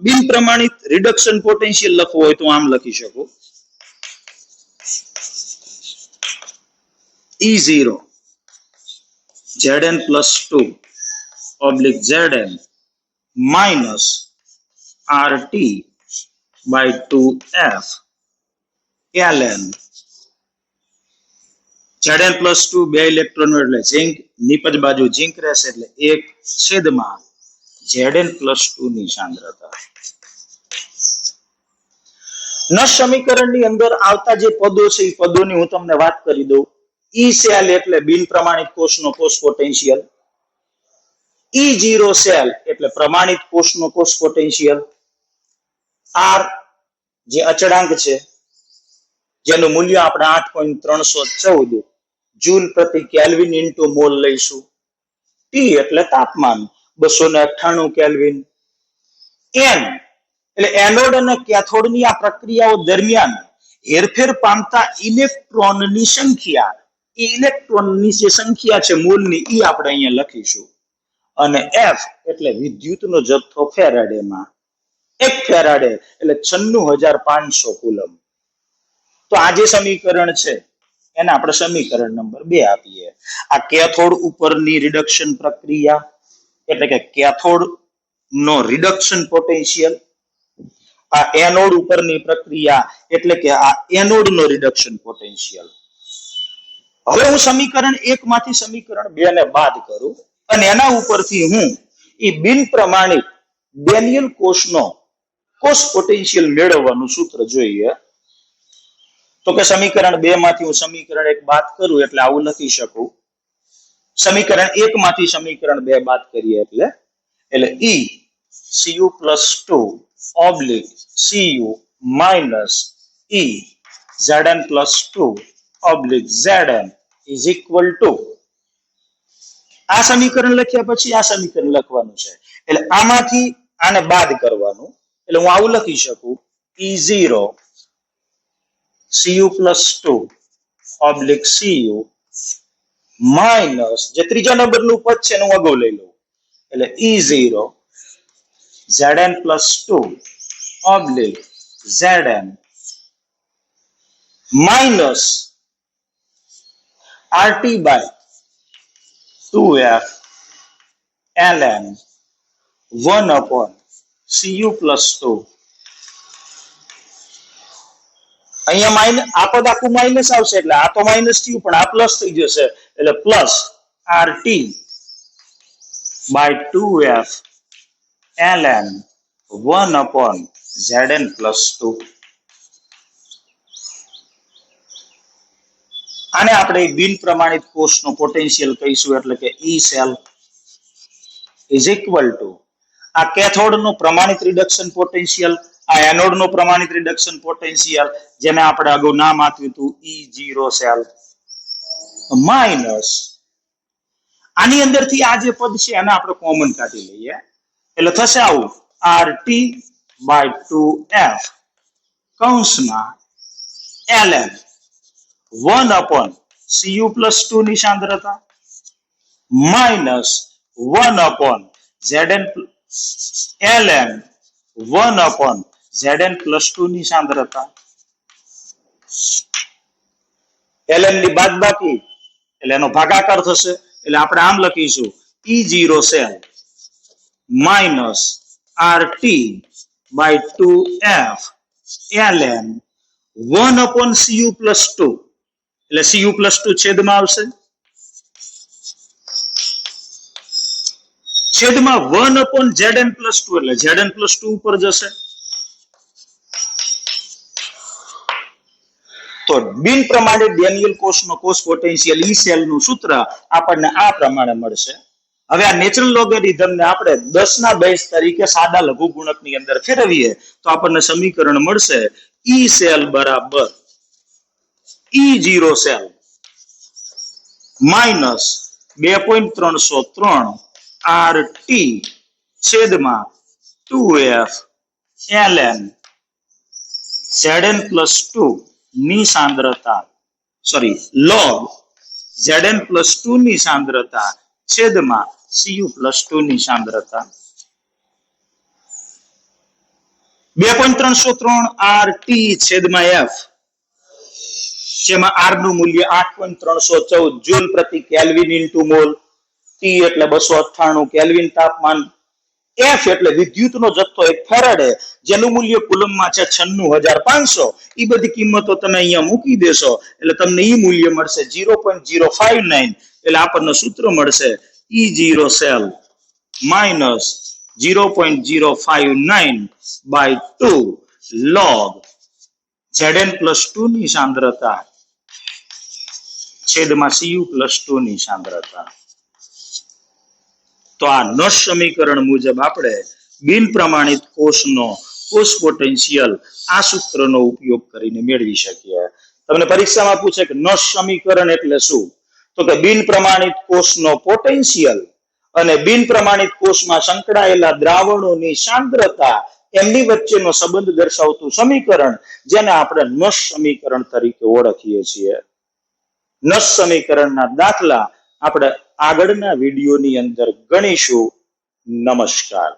બિન પ્રમાણિત રિડક્શન પોટેન્શિયલ લખવો હોય તો આમ લખી શકો E0 Zn+2 oblique Zn minus RT by 2F ln. Zn+2 બે ઇલેક્ટ્રોન એટલે ઝિંક, નિપજ બાજુ ઝિંક રહેશે એટલે 1 છેદમાં Zn+2 ની સાંદ્રતા. નસ સમીકરણની અંદર આવતા જે પદો છે એ પદોની હું તમને વાત કરી દઉં. E સેલ એટલે બિન પ્રમાણિત કોષનો કોષ પોટેન્શિયલ, E0 સેલ એટલે પ્રમાણિત કોષનો કોષ પોટેન્શિયલ, R જે અચળાંક છે જેનું મૂલ્ય આપણે 8.314 જૂલ પ્રતિ કેલ્વિન ઇન્ટુ મોલ લઈશું. T એટલે તાપમાન 298 કેલ્વિન. N એટલે એનોડ અને કેથોડની આ પ્રક્રિયાઓ દરમિયાન હેરફેર પામતા ઇલેક્ટ્રોનની સંખ્યા, એ ઇલેક્ટ્રોનની જે સંખ્યા છે મોલની, એ આપણે અહીંયા લખીશું. અને F એટલે વિદ્યુતનો જથ્થો ફેરાડેમાં, 1 ફેરાડે એટલે 96500 કુલમ. તો આ જે સમીકરણ છે એને આપણે સમીકરણ નંબર 2 આપીએ. આ કેથોડ ઉપરની રિડક્શન પ્રક્રિયા એટલે કે કેથોડ નો રિડક્શન પોટેન્શિયલ, આ એનોડ ઉપરની પ્રક્રિયા એટલે કે આ એનોડ નો રિડક્શન પોટેન્શિયલ. હવે હું સમીકરણ 1 માંથી સમીકરણ 2 ને બાદ કરું અને એના ઉપરથી હું એ બિન પ્રમાણિત ડેનિયલ કોષનો કોષ પોટેન્શિયલ મેળવવાનું સૂત્ર જોઈએ. તો કે સમીકરણ 2 માંથી હું સમીકરણ 1 બાદ કરું એટલે આવું લખી શકું. સમીકરણ 1 માંથી સમીકરણ 2 બાદ કરીએ એટલે E Cu+2 oblique Cu minus E Zn+2 oblique Zn is equal to, આ સમીકરણ લખ્યા પછી આ સમીકરણ લખવાનું છે એટલે આમાંથી આને બાદ કરવાનું. એટલે હું આવું લખી શકું E0 Cu+2 oblique Cu minus જે ત્રીજા નંબરનું પદ છે એનું અગાઉ લઈ લઉં એટલે E0 Zn+2 oblique Zn minus RT by 2F ln 1/Cu+2. અહીંયા આ પદ આખું માઇનસ આવશે એટલે આ તો માઇનસ થયું પણ આ પ્લસ થઈ જશે એટલે plus RT by 2F ln 1/Zn+2. આને આપણે બિન પ્રમાણિત કોષનો પોટેન્શિયલ કહીશું, એટલે કે E cell is equal to આ કેથોડનું પ્રમાણિત રિડક્શન પોટેન્શિયલ, આ એનોડનું પ્રમાણિત રિડક્શન પોટેન્શિયલ, જેને આપણે અગાઉ નામ આપ્યું હતું E0 સેલ, માઇનસ આની અંદરથી આ જે પદ છે એને આપણે કોમન કાઢી લઈએ, એટલે થશે આવું RT/2F કૌંસમાં ln 1/Cu+2 ની સાંદ્રતા માઇનસ 1/Zn ln 1/Zn+2 ની સાંદ્રતા, ln ની બાદબાકી એટલે એનો ભાગાકાર થશે, એટલે આપણે આમ લખીશું E0 cell minus RT/2F ln 1/Cu+2, એટલે Cu+2 છેદમાં આવશે, છેદમાં 1/Zn+2 એટલે Zn+2 ઉપર જશે. તો બિન પ્રમાણિત ડેનિયલ કોષનો કોષ પોટેન્શિયલ E સેલનું સૂત્ર આપણને આ પ્રમાણે મળશે. હવે આ નેચરલ લોગેરિધમને આપણે 10/2 તરીકે સાદા લઘુગુણકની અંદર ફેરવીએ તો આપણને સમીકરણ મળશે E સેલ બરાબર E0 સેલ માઇનસ 2.303 RT છેદમાં 2F ln Zn+2 ની સાંદ્રતા, સોરી log Zn+2 ની સાંદ્રતા છેદમાં Cu+2 ની સાંદ્રતા. 2.303 RT છેદમાં F, જેમાં R નું મૂલ્ય 8.314 જૂલ પ્રતિ કેલ્વિન ઇન્ટુ મોલ, T એટલે 298 કેલ્વિન તાપમાન, F એટલે વિદ્યુતનો જથ્થો એક ફેરાડે જેનું મૂલ્ય કુલમમાં છે 96500. એ બધી કિંમતો તમે અહીંયા મૂકી દેશો એટલે તમને ઈ મૂલ્ય મળશે 0.059, એટલે આપણને સૂત્ર મળશે E0 cell minus 0.059/2 log Zn+2 ની સાંદ્રતા છેદમાં Cu+2 ની સાંદ્રતા. તો આ નોશ સમીકરણ મુજબ આપણે બિન પ્રમાણિત કોષનો કોષ પોટેન્શિયલ આ સૂત્રનો ઉપયોગ કરીને મેળવી શકીએ. તમને પરીક્ષામાં પૂછે કે નોશ સમીકરણ એટલે શું, તો કે બિન પ્રમાણિત કોષનો પોટેન્શિયલ અને બિન પ્રમાણિત કોષમાં સંકળાયેલા દ્રાવણોની સાંદ્રતા એમની વચ્ચેનો સંબંધ દર્શાવતું સમીકરણ, જેને આપણે નોશ સમીકરણ તરીકે ઓળખીએ છીએ. નોશ સમીકરણના દાખલા આપણે આગળના વિડીયોની અંદર ગણીશું. નમસ્કાર.